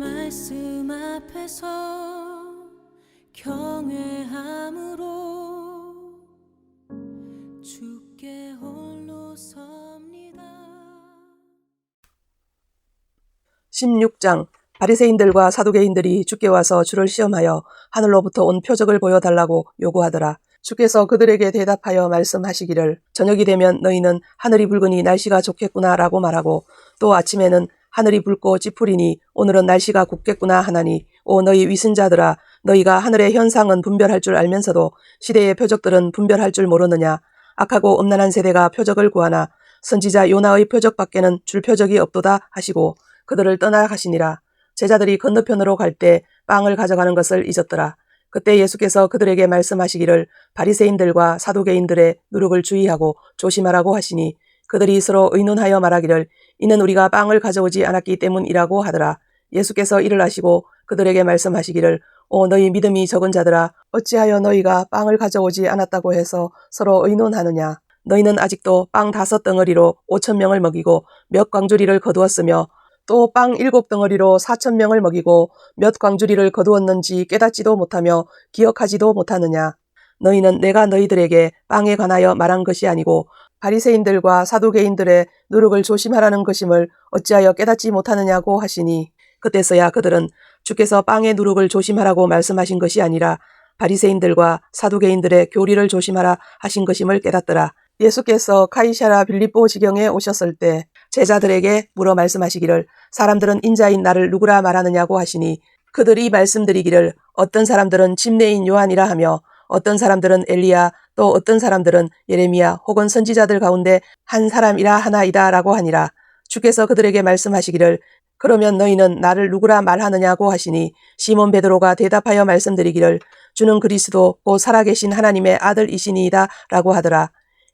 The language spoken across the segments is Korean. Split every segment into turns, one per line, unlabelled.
말씀 앞에서 경외함으로 주께 홀로 섭니다.
16장. 바리새인들과 사두개인들이 주께 와서 주를 시험하여 하늘로부터 온 표적을 보여달라고 요구하더라. 주께서 그들에게 대답하여 말씀하시기를 저녁이 되면 너희는 하늘이 붉으니 날씨가 좋겠구나 라고 말하고 또 아침에는 하늘이 붉고 찌푸리니 오늘은 날씨가 굽겠구나 하나니 오 너희 위선자들아 너희가 하늘의 현상은 분별할 줄 알면서도 시대의 표적들은 분별할 줄 모르느냐. 악하고 음란한 세대가 표적을 구하나 선지자 요나의 표적밖에는 줄 표적이 없도다 하시고 그들을 떠나가시니라. 제자들이 건너편으로 갈 때 빵을 가져가는 것을 잊었더라. 그때 예수께서 그들에게 말씀하시기를 바리새인들과 사두개인들의 누룩을 주의하고 조심하라고 하시니 그들이 서로 의논하여 말하기를 이는 우리가 빵을 가져오지 않았기 때문이라고 하더라. 예수께서 이를 아시고 그들에게 말씀하시기를 오 너희 믿음이 적은 자들아 어찌하여 너희가 빵을 가져오지 않았다고 해서 서로 의논하느냐. 너희는 아직도 빵 5덩어리로 5,000명을 먹이고 몇 광주리를 거두었으며 또 빵 7덩어리로 4,000명을 먹이고 몇 광주리를 거두었는지 깨닫지도 못하며 기억하지도 못하느냐. 너희는 내가 너희들에게 빵에 관하여 말한 것이 아니고 바리새인들과 사두개인들의 누룩을 조심하라는 것임을 어찌하여 깨닫지 못하느냐고 하시니 그때서야 그들은 주께서 빵의 누룩을 조심하라고 말씀하신 것이 아니라 바리새인들과 사두개인들의 교리를 조심하라 하신 것임을 깨닫더라. 예수께서 카이사랴 빌립보 지경에 오셨을 때 제자들에게 물어 말씀하시기를 사람들은 인자인 나를 누구라 말하느냐고 하시니 그들이 말씀드리기를 어떤 사람들은 침례인 요한이라 하며 어떤 사람들은 엘리야 또 어떤 사람들은 예레미야 혹은 선지자들 가운데 한 사람이라 하나이다 라고 하니라. 주께서 그들에게 말씀하시기를 그러면 너희는 나를 누구라 말하느냐고 하시니 시몬 베드로가 대답하여 말씀드리기를 주는 그리스도 곧 살아계신 하나님의 아들이시니이다 라고 하더라.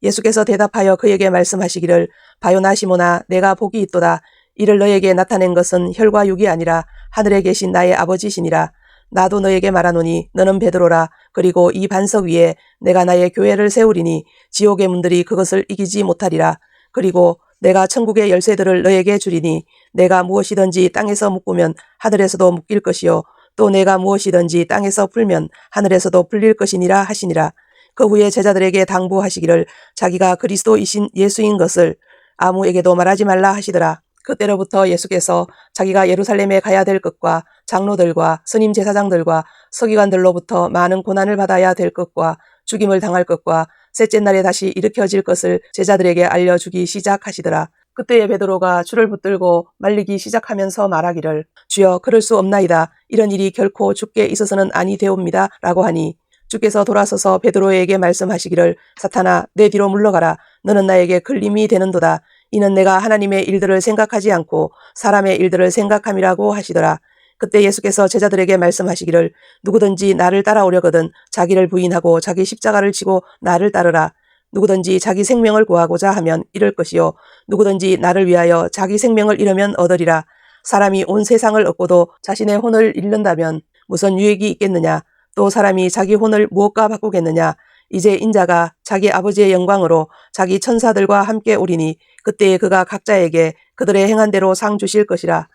예수께서 대답하여 그에게 말씀하시기를 바요나 시몬아 내가 복이 있도다. 이를 너에게 나타낸 것은 혈과 육이 아니라 하늘에 계신 나의 아버지시니라. 나도 너에게 말하노니 너는 베드로라. 그리고 이 반석 위에 내가 나의 교회를 세우리니 지옥의 문들이 그것을 이기지 못하리라. 그리고 내가 천국의 열쇠들을 너에게 주리니 내가 무엇이든지 땅에서 묶으면 하늘에서도 묶일 것이요 또 내가 무엇이든지 땅에서 풀면 하늘에서도 풀릴 것이니라 하시니라. 그 후에 제자들에게 당부하시기를 자기가 그리스도이신 예수인 것을 아무에게도 말하지 말라 하시더라. 그때로부터 예수께서 자기가 예루살렘에 가야 될 것과 장로들과 스님 제사장들과 서기관들로부터 많은 고난을 받아야 될 것과 죽임을 당할 것과 셋째 날에 다시 일으켜질 것을 제자들에게 알려주기 시작하시더라. 그때에 베드로가 줄을 붙들고 말리기 시작하면서 말하기를 주여 그럴 수 없나이다. 이런 일이 결코 주께 있어서는 아니 되옵니다. 라고 하니 주께서 돌아서서 베드로에게 말씀하시기를 사탄아 내 뒤로 물러가라. 너는 나에게 걸림이 되는도다. 이는 내가 하나님의 일들을 생각하지 않고 사람의 일들을 생각함이라고 하시더라. 그때 예수께서 제자들에게 말씀하시기를 누구든지 나를 따라오려거든 자기를 부인하고 자기 십자가를 지고 나를 따르라. 누구든지 자기 생명을 구하고자 하면 잃을 것이요 누구든지 나를 위하여 자기 생명을 잃으면 얻으리라. 사람이 온 세상을 얻고도 자신의 혼을 잃는다면 무슨 유익이 있겠느냐. 또 사람이 자기 혼을 무엇과 바꾸겠느냐. 이제 인자가 자기 아버지의 영광으로 자기 천사들과 함께 오리니 그때에 그가 각자에게 그들의 행한 대로 상 주실 것이라.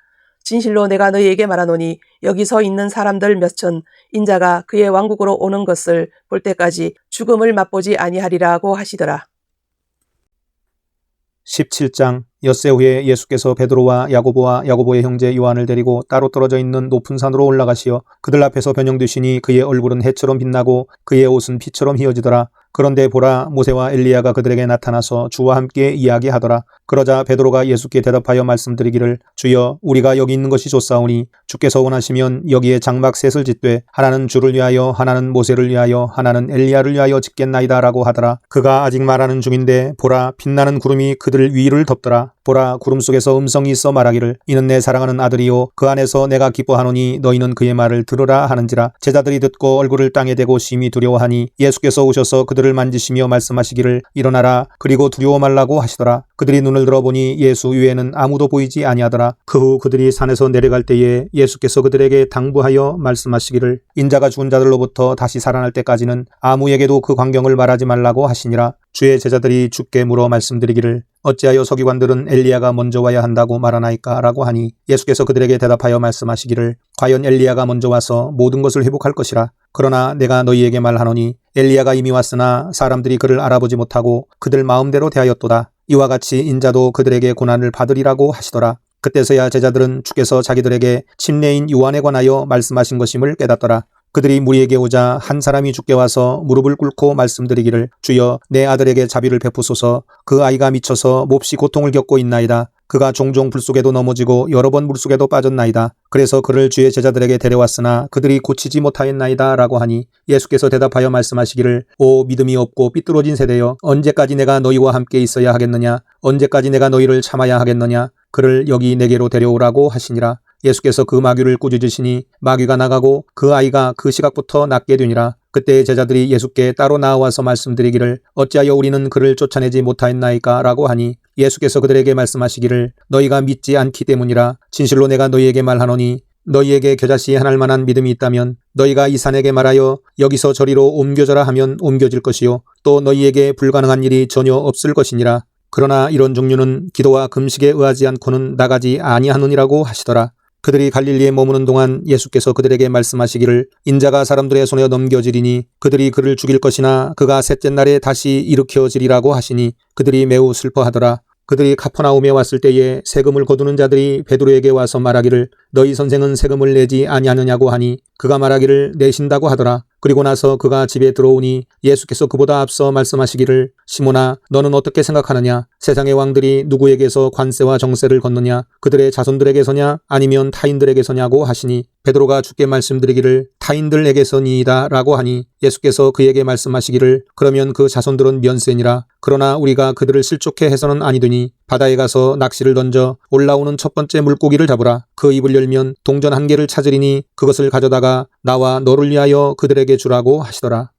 진실로 내가 너희에게 말하노니 여기 서 있는 사람들 몇천 인자가 그의 왕국으로 오는 것을 볼 때까지 죽음을 맛보지 아니하리라고 하시더라.
17장. 엿새 후에 예수께서 베드로와 야고보와 야고보의 형제 요한을 데리고 따로 떨어져 있는 높은 산으로 올라가시어 그들 앞에서 변형되시니 그의 얼굴은 해처럼 빛나고 그의 옷은 피처럼 휘어지더라. 그런데 보라 모세와 엘리야가 그들에게 나타나서 주와 함께 이야기하더라. 그러자 베드로가 예수께 대답하여 말씀드리기를 주여 우리가 여기 있는 것이 좋사오니 주께서 원하시면 여기에 장막 셋을 짓되 하나는 주를 위하여 하나는 모세를 위하여 하나는 엘리야를 위하여 짓겠나이다 라고 하더라. 그가 아직 말하는 중인데 보라 빛나는 구름이 그들 위를 덮더라. 보라 구름 속에서 음성이 있어 말하기를 이는 내 사랑하는 아들이요 그 안에서 내가 기뻐하노니 너희는 그의 말을 들으라 하는지라. 제자들이 듣고 얼굴을 땅에 대고 심히 두려워하니 예수께서 오셔서 그들을 만지시며 말씀하시기를 일어나라 그리고 두려워 말라고 하시더라. 그들이 눈을 들어보니 예수 위에는 아무도 보이지 아니하더라. 그 후 그들이 산에서 내려갈 때에 예수께서 그들에게 당부하여 말씀하시기를 인자가 죽은 자들로부터 다시 살아날 때까지는 아무에게도 그 광경을 말하지 말라고 하시니라. 주의 제자들이 주께 물어 말씀드리기를 어찌하여 서기관들은 엘리야가 먼저 와야 한다고 말하나이까 라고 하니 예수께서 그들에게 대답하여 말씀하시기를 과연 엘리야가 먼저 와서 모든 것을 회복할 것이라. 그러나 내가 너희에게 말하노니 엘리야가 이미 왔으나 사람들이 그를 알아보지 못하고 그들 마음대로 대하였도다. 이와 같이 인자도 그들에게 고난을 받으리라고 하시더라. 그때서야 제자들은 주께서 자기들에게 침례인 요한에 관하여 말씀하신 것임을 깨닫더라. 그들이 무리에게 오자 한 사람이 주께 와서 무릎을 꿇고 말씀드리기를 주여 내 아들에게 자비를 베푸소서. 그 아이가 미쳐서 몹시 고통을 겪고 있나이다. 그가 종종 불속에도 넘어지고 여러 번 물속에도 빠졌나이다. 그래서 그를 주의 제자들에게 데려왔으나 그들이 고치지 못하였나이다 라고 하니 예수께서 대답하여 말씀하시기를 오 믿음이 없고 삐뚤어진 세대여 언제까지 내가 너희와 함께 있어야 하겠느냐. 언제까지 내가 너희를 참아야 하겠느냐. 그를 여기 내게로 데려오라고 하시니라. 예수께서 그 마귀를 꾸짖으시니 마귀가 나가고 그 아이가 그 시각부터 낫게 되니라. 그때 제자들이 예수께 따로 나와서 말씀드리기를 어찌하여 우리는 그를 쫓아내지 못하였나이까 라고 하니 예수께서 그들에게 말씀하시기를 너희가 믿지 않기 때문이라. 진실로 내가 너희에게 말하노니 너희에게 겨자씨 하나일 만한 믿음이 있다면 너희가 이 산에게 말하여 여기서 저리로 옮겨져라 하면 옮겨질 것이요 또 너희에게 불가능한 일이 전혀 없을 것이니라. 그러나 이런 종류는 기도와 금식에 의하지 않고는 나가지 아니하느니라고 하시더라. 그들이 갈릴리에 머무는 동안 예수께서 그들에게 말씀하시기를 인자가 사람들의 손에 넘겨지리니 그들이 그를 죽일 것이나 그가 셋째 날에 다시 일으켜지리라고 하시니 그들이 매우 슬퍼하더라. 그들이 카퍼나움에 왔을 때에 세금을 거두는 자들이 베드로에게 와서 말하기를 너희 선생은 세금을 내지 아니하느냐고 하니 그가 말하기를 내신다고 하더라. 그리고 나서 그가 집에 들어오니 예수께서 그보다 앞서 말씀하시기를 시몬아 너는 어떻게 생각하느냐. 세상의 왕들이 누구에게서 관세와 정세를 걷느냐. 그들의 자손들에게서냐 아니면 타인들에게서냐고 하시니 베드로가 주께 말씀드리기를 타인들에게서니이다 라고 하니 예수께서 그에게 말씀하시기를 그러면 그 자손들은 면세니라. 그러나 우리가 그들을 실족해 해서는 아니되니 바다에 가서 낚시를 던져 올라오는 첫 번째 물고기를 잡으라. 그 입을 열면 동전 한 개를 찾으리니 그것을 가져다가 나와 너를 위하여 그들에게 주라고 하시더라.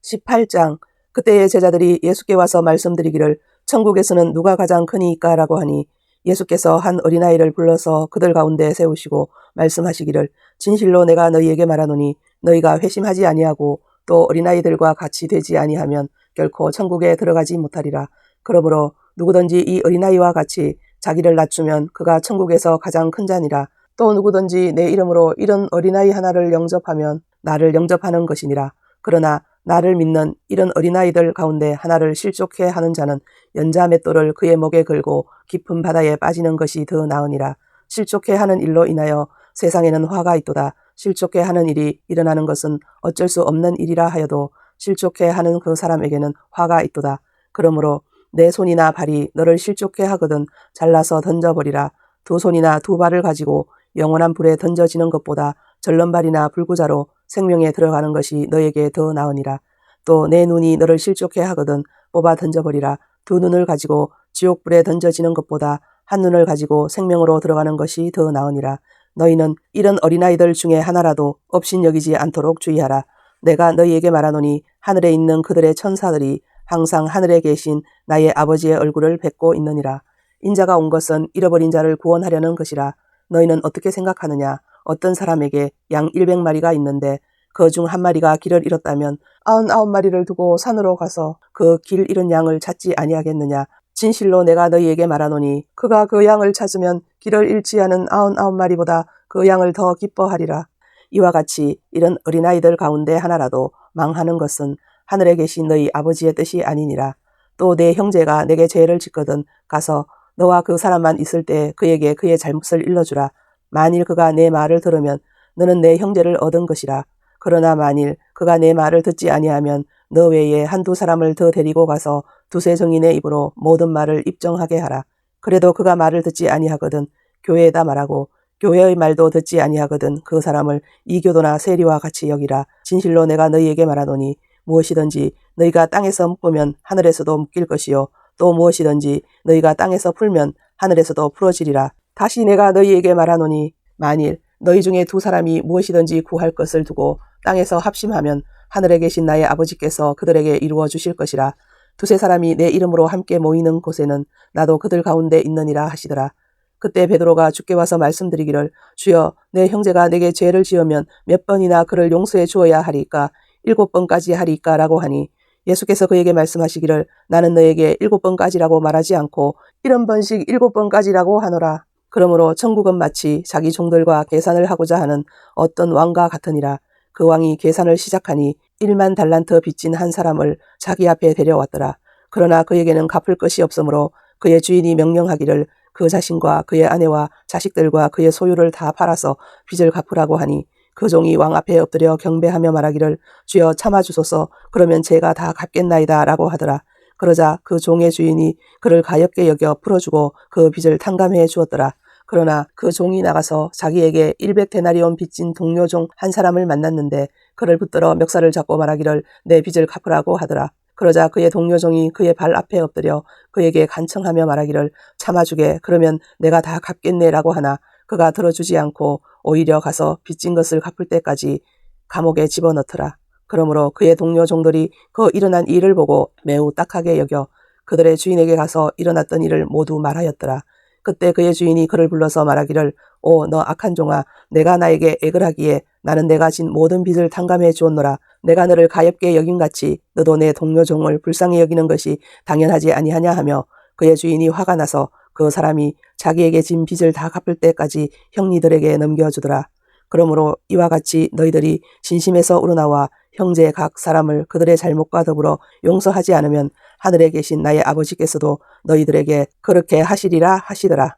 18장 그때의 제자들이 예수께 와서 말씀드리기를 천국에서는 누가 가장 크니까 라고 하니 예수께서 한 어린아이를 불러서 그들 가운데 세우시고 말씀하시기를 진실로 내가 너희에게 말하노니 너희가 회심하지 아니하고 또 어린아이들과 같이 되지 아니하면 결코 천국에 들어가지 못하리라. 그러므로 누구든지 이 어린아이와 같이 자기를 낮추면 그가 천국에서 가장 큰 자니라. 또 누구든지 내 이름으로 이런 어린아이 하나를 영접하면 나를 영접하는 것이니라. 그러나 나를 믿는 이런 어린아이들 가운데 하나를 실족해 하는 자는 연자 맷돌을 그의 목에 걸고 깊은 바다에 빠지는 것이 더 나으니라. 실족해 하는 일로 인하여 세상에는 화가 있도다. 실족해 하는 일이 일어나는 것은 어쩔 수 없는 일이라 하여도 실족해 하는 그 사람에게는 화가 있도다. 그러므로 내 손이나 발이 너를 실족해 하거든 잘라서 던져버리라. 두 손이나 두 발을 가지고 영원한 불에 던져지는 것보다 절름발이나 불구자로 생명에 들어가는 것이 너에게 더 나으니라. 또 내 눈이 너를 실족해 하거든 뽑아 던져버리라. 두 눈을 가지고 지옥불에 던져지는 것보다 한 눈을 가지고 생명으로 들어가는 것이 더 나으니라. 너희는 이런 어린아이들 중에 하나라도 업신여기지 않도록 주의하라. 내가 너희에게 말하노니 하늘에 있는 그들의 천사들이 항상 하늘에 계신 나의 아버지의 얼굴을 뵙고 있느니라. 인자가 온 것은 잃어버린 자를 구원하려는 것이라. 너희는 어떻게 생각하느냐. 어떤 사람에게 양 100마리가 있는데 그 중 한 마리가 길을 잃었다면 99마리를 두고 산으로 가서 그 길 잃은 양을 찾지 아니하겠느냐. 진실로 내가 너희에게 말하노니 그가 그 양을 찾으면 길을 잃지 않은 99마리보다 그 양을 더 기뻐하리라. 이와 같이 이런 어린아이들 가운데 하나라도 망하는 것은 하늘에 계신 너희 아버지의 뜻이 아니니라. 또 내 형제가 내게 죄를 짓거든 가서 너와 그 사람만 있을 때 그에게 그의 잘못을 일러주라. 만일 그가 내 말을 들으면 너는 내 형제를 얻은 것이라. 그러나 만일 그가 내 말을 듣지 아니하면 너 외에 한두 사람을 더 데리고 가서 두세 정인의 입으로 모든 말을 입증하게 하라. 그래도 그가 말을 듣지 아니하거든 교회에다 말하고 교회의 말도 듣지 아니하거든 그 사람을 이교도나 세리와 같이 여기라. 진실로 내가 너희에게 말하노니 무엇이든지 너희가 땅에서 묶으면 하늘에서도 묶일 것이요 또 무엇이든지 너희가 땅에서 풀면 하늘에서도 풀어지리라. 다시 내가 너희에게 말하노니 만일 너희 중에 두 사람이 무엇이든지 구할 것을 두고 땅에서 합심하면 하늘에 계신 나의 아버지께서 그들에게 이루어 주실 것이라. 두세 사람이 내 이름으로 함께 모이는 곳에는 나도 그들 가운데 있느니라 하시더라. 그때 베드로가 주께 와서 말씀드리기를 주여 내 형제가 내게 죄를 지으면 몇 번이나 그를 용서해 주어야 하리까 7번까지 하리까 라고 하니 예수께서 그에게 말씀하시기를 나는 너에게 7번까지라고 말하지 않고 70번씩 7번까지라고 하노라. 그러므로 천국은 마치 자기 종들과 계산을 하고자 하는 어떤 왕과 같으니라. 그 왕이 계산을 시작하니 1만 달란트 빚진 한 사람을 자기 앞에 데려왔더라. 그러나 그에게는 갚을 것이 없으므로 그의 주인이 명령하기를 그 자신과 그의 아내와 자식들과 그의 소유를 다 팔아서 빚을 갚으라고 하니 그 종이 왕 앞에 엎드려 경배하며 말하기를 주여 참아주소서 그러면 제가 다 갚겠나이다 라고 하더라. 그러자 그 종의 주인이 그를 가엾게 여겨 풀어주고 그 빚을 탕감해 주었더라. 그러나 그 종이 나가서 자기에게 100데나리온 빚진 동료 종 한 사람을 만났는데 그를 붙들어 멱살을 잡고 말하기를 내 빚을 갚으라고 하더라. 그러자 그의 동료 종이 그의 발 앞에 엎드려 그에게 간청하며 말하기를 참아주게 그러면 내가 다 갚겠네라고 하나 그가 들어주지 않고 오히려 가서 빚진 것을 갚을 때까지 감옥에 집어넣더라. 그러므로 그의 동료 종들이 그 일어난 일을 보고 매우 딱하게 여겨 그들의 주인에게 가서 일어났던 일을 모두 말하였더라. 그때 그의 주인이 그를 불러서 말하기를 오 너 악한 종아 내가 나에게 액을 하기에 나는 내가 진 모든 빚을 탕감해 주었노라. 내가 너를 가엾게 여김같이 너도 내 동료 종을 불쌍히 여기는 것이 당연하지 아니하냐 하며 그의 주인이 화가 나서 그 사람이 자기에게 진 빚을 다 갚을 때까지 형리들에게 넘겨주더라. 그러므로 이와 같이 너희들이 진심에서 우러나와 형제 각 사람을 그들의 잘못과 더불어 용서하지 않으면 하늘에 계신 나의 아버지께서도 너희들에게 그렇게 하시리라 하시더라.